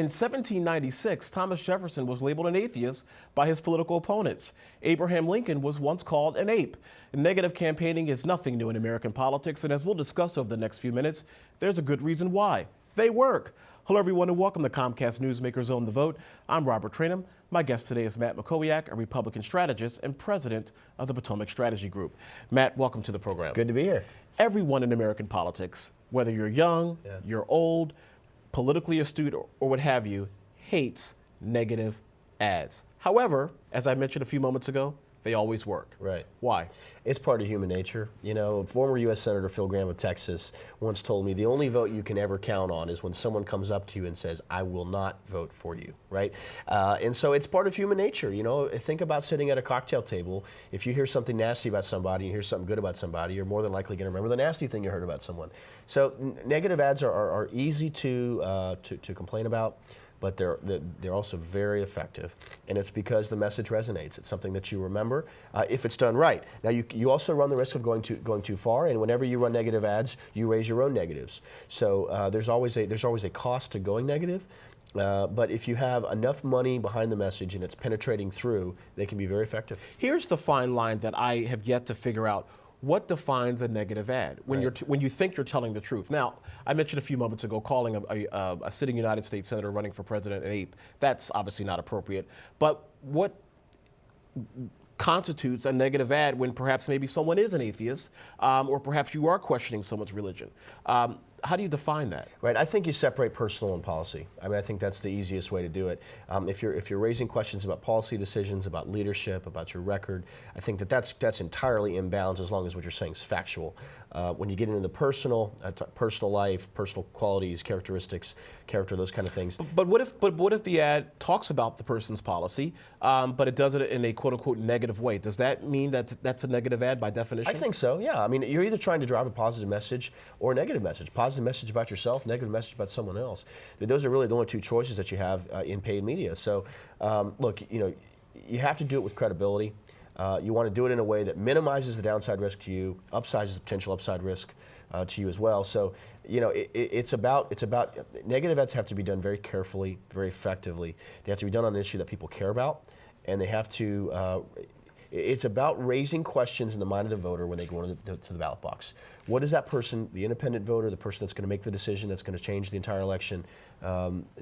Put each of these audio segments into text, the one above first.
In 1796, Thomas Jefferson was labeled an atheist by his political opponents. Abraham Lincoln was once called an ape. Negative campaigning is nothing new in American politics, and as we'll discuss over the next few minutes, there's a good reason why. They work. Hello, everyone, and welcome to Comcast Newsmakers On the Vote. I'm Robert Trainum. My guest today is Matt Mackowiak, a Republican strategist and president of the Potomac Strategy Group. Matt, welcome to the program. Good to be here. Everyone in American politics, whether you're young, you're old, politically astute, or what have you, hates negative ads. However, as I mentioned a few moments ago, they always work. Right. Why? It's part of human nature. You know, former U.S. Senator Phil Gramm of Texas once told me the only vote you can ever count on is when someone comes up to you and says, I will not vote for you, right? And so it's part of human nature. You know, think about sitting at a cocktail table. If you hear something nasty about somebody, you hear something good about somebody, you're more than likely going to remember the nasty thing you heard about someone. So negative ads are easy to complain about, but they're also very effective, and it's because the message resonates. It's something that you remember if it's done right. Now you also run the risk of going too far, and whenever you run negative ads, you raise your own negatives. So there's always a cost to going negative. But if you have enough money behind the message and it's penetrating through, they can be very effective. Here's the fine line that I have yet to figure out. What defines a negative ad when when you think you're telling the truth? Now, I mentioned a few moments ago calling a sitting United States senator running for president an ape. That's obviously not appropriate. But what constitutes a negative ad when perhaps maybe someone is an atheist, or perhaps you are questioning someone's religion? How do you define that? Right, I think you separate personal and policy. I mean, I think that's the easiest way to do it. If you're raising questions about policy decisions, about leadership, about your record, I think that's entirely in bounds as long as what you're saying is factual. When you get into the personal life, personal qualities, characteristics, those kind of things. But what if the ad talks about the person's policy, but it does it in a quote unquote negative way? Does that mean that's a negative ad by definition? I think so. Yeah. I mean, you're either trying to drive a positive message or a negative message. Positive message about yourself, negative message about someone else. Those are really the only two choices that you have in paid media. So, look, you have to do it with credibility. You want to do it in a way that minimizes the downside risk to you, upsizes the potential upside risk to you as well. So, it's about negative ads have to be done very carefully, very effectively. They have to be done on an issue that people care about, and they have to. It's about raising questions in the mind of the voter when they go into the ballot box. What is that person, the independent voter, the person that's going to make the decision that's going to change the entire election,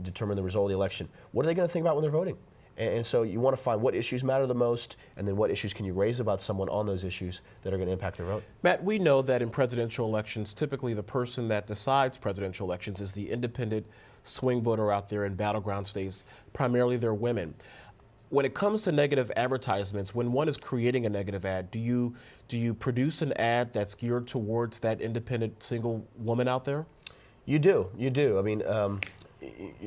determine the result of the election? What are they going to think about when they're voting? And so you want to find what issues matter the most, and then what issues can you raise about someone on those issues that are going to impact their vote. Matt, we know that in presidential elections, typically the person that decides presidential elections is the independent swing voter out there in battleground states. Primarily they're women. When it comes to negative advertisements, when one is creating a negative ad, do you produce an ad that's geared towards that independent single woman out there? You do. I mean,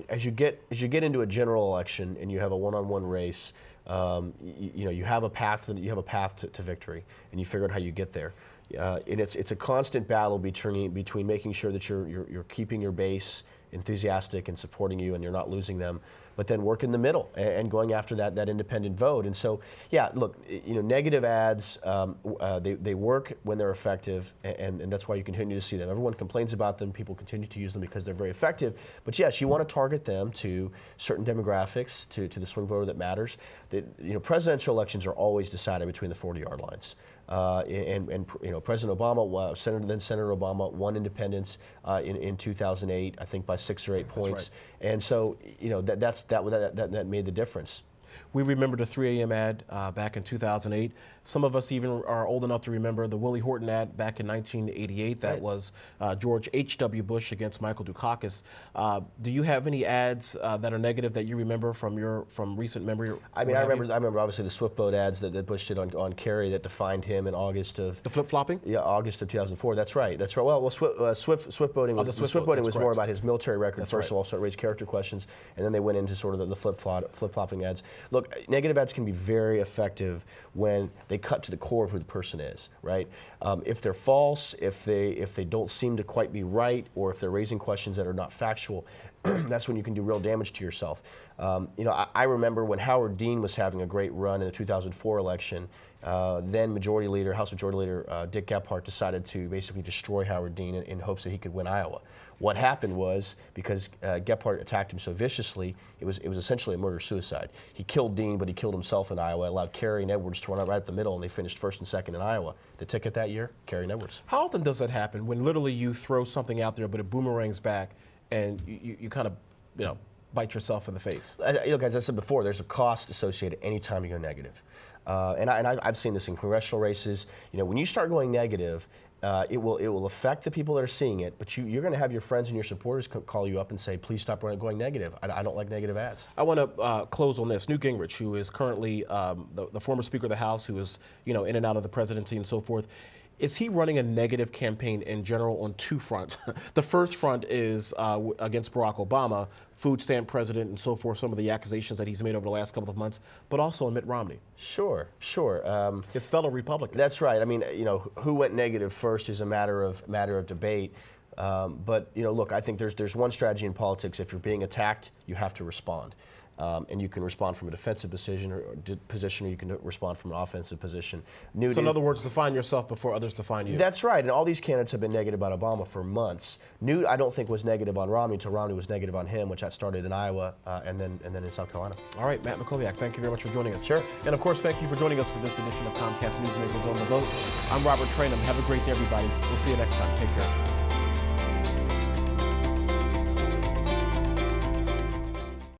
as you get into a general election and you have a one-on-one race, you have a path to victory, and you figure out how you get there. And it's a constant battle between making sure that you're keeping your base enthusiastic and supporting you, and you're not losing them, but then work in the middle and going after that independent vote. And so, yeah, look, negative ads, they work when they're effective, and that's why you continue to see them. Everyone complains about them. People continue to use them because they're very effective. But yes, you want to target them to certain demographics, to the swing voter that matters. Presidential elections are always decided between the 40-yard lines. And President Obama, Senator Obama won independence in 2008, I think by 6 or 8 points. Right. And so, that made the difference. We remember the 3 a.m. ad back in 2008. Some of us even are old enough to remember the Willie Horton ad back in 1988. That was George H.W. Bush against Michael Dukakis. Do you have any ads that are negative that you remember from recent memory? I mean, I remember obviously the Swift boat ads that Bush did on Kerry that defined him in August of... The flip-flopping? Yeah, August of 2004. That's right. Well, Swift boating was more about his military record, first of all, so it raised character questions, and then they went into sort of the flip-flopping ads. Look, negative ads can be very effective when they cut to the core of who the person is, right? If they're false, if they don't seem to quite be right, or if they're raising questions that are not factual, that's when you can do real damage to yourself. You know, I remember when Howard Dean was having a great run in the 2004 election. Then House Majority Leader Dick Gephardt decided to basically destroy Howard Dean in hopes that he could win Iowa. What happened was, because Gephardt attacked him so viciously, it was essentially a murder-suicide. He killed Dean, but he killed himself in Iowa, allowed Kerry and Edwards to run out right up the middle, and they finished first and second in Iowa. The ticket that year, Kerry and Edwards. How often does that happen, when literally you throw something out there, but it boomerangs back, and you kind of, you know, bite yourself in the face? Look, as I said before, there's a cost associated anytime you go negative. I've seen this in congressional races. You know, when you start going negative, it will affect the people that are seeing it, but you're going to have your friends and your supporters call you up and say, please stop going negative. I don't like negative ads. I want to close on this. Newt Gingrich, who is currently the former Speaker of the House, who is, you know, in and out of the presidency and so forth, is he running a negative campaign in general on two fronts? The first front is against Barack Obama, food stamp president and so forth, some of the accusations that he's made over the last couple of months, but also on Mitt Romney. Sure. His fellow Republican. That's right. I mean, you know, who went negative first is a matter of debate. But, you know, look, I think there's one strategy in politics. If you're being attacked, you have to respond. And you can respond from a defensive position, or you can respond from an offensive position. So in other words, define yourself before others define you. That's right, and all these candidates have been negative about Obama for months. Newt, I don't think, was negative on Romney until Romney was negative on him, which that started in Iowa and then in South Carolina. All right, Matt Mackowiak, thank you very much for joining us. Sure. And of course, thank you for joining us for this edition of Comcast Newsmakers on the Vote. I'm Robert Trainum. Have a great day, everybody. We'll see you next time. Take care.